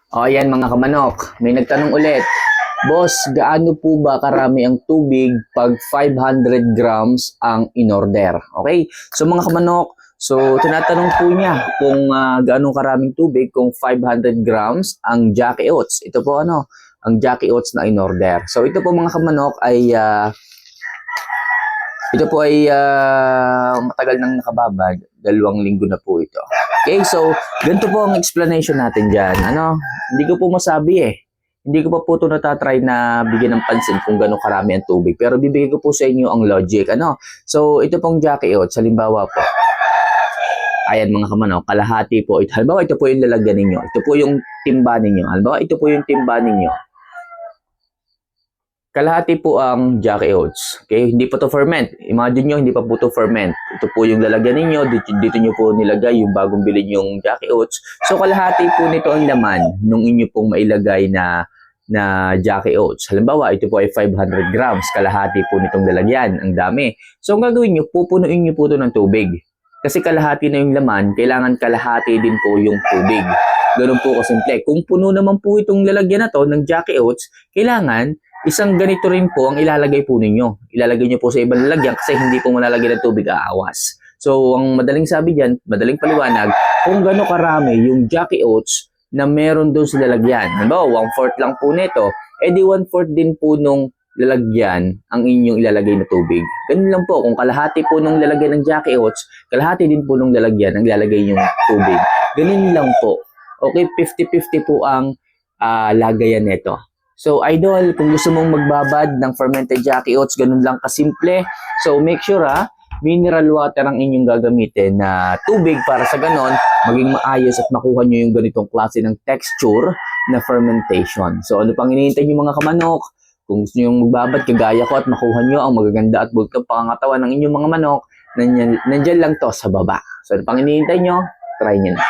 O ayan mga kamanok, may nagtanong ulit. Boss, gaano po ba karami ang tubig pag 500 grams ang in-order? Okay? So mga kamanok, so tinatanong po niya kung gaano karaming tubig kung 500 grams ang Jackie Oats. Ito po ang Jackie Oats na in-order. So ito po mga kamanok ay matagal nang nakababad. 2 linggo na po ito. Okay, so ganito po ang explanation natin dyan. Hindi ko po masabi eh. Hindi ko pa po ito natatry na bigyan ng pansin kung gano'ng karami ang tubig. Pero bibigay ko po sa inyo ang logic. So ito pong Jackie Oats, halimbawa po. Ayan mga kamanok, kalahati po. Halimbawa ito po yung lalagyan ninyo. Ito po yung timba ninyo. Halimbawa ito po yung timba ninyo. Kalahati po ang Jackie Oats. Okay, hindi pa to ferment. Imagine nyo, hindi pa po to ferment. Ito po yung lalagyan ninyo. Dito nyo po nilagay yung bagong bilhin yung Jackie Oats. So, kalahati po nito ang laman nung inyo pong mailagay na Jackie Oats. Halimbawa, ito po ay 500 grams. Kalahati po nitong lalagyan. Ang dami. So, ang gagawin nyo, pupunuin nyo po ito ng tubig. Kasi kalahati na yung laman, kailangan kalahati din po yung tubig. Ganun po kasimple. Kung puno naman po itong lalagyan na to ng Jackie Oats, kailangan isang ganito rin po ang ilalagay po ninyo. Ilalagay nyo po sa ibang lalagyan kasi hindi po malalagay ng tubig, aawas. So, ang madaling sabi dyan, madaling paliwanag, kung gano'n karami yung Jackie Oats na meron doon sa lalagyan. Halimbawa, 1/4 lang po nito, edi 1/4 din po nung lalagyan ang inyong ilalagay na tubig. Ganun lang po, kung kalahati po nung lalagyan ng Jackie Oats, kalahati din po nung lalagyan ang ilalagay yung tubig. Ganun lang po. Okay, 50-50 po ang lagayan nito. So, idol, kung gusto mong magbabad ng fermented Jackie Oats, ganun lang kasimple. So, make sure mineral water ang inyong gagamitin na tubig para sa ganon, maging maayos at makuha nyo yung ganitong klase ng texture na fermentation. So, ano pang hinihintay nyo mga kamanok? Kung gusto nyo magbabad kagaya ko at makuha nyo ang magaganda at bulkang pangangatawan ng inyong mga manok, nandyan lang to sa baba. So, ano pang hinihintay nyo? Try nyo na.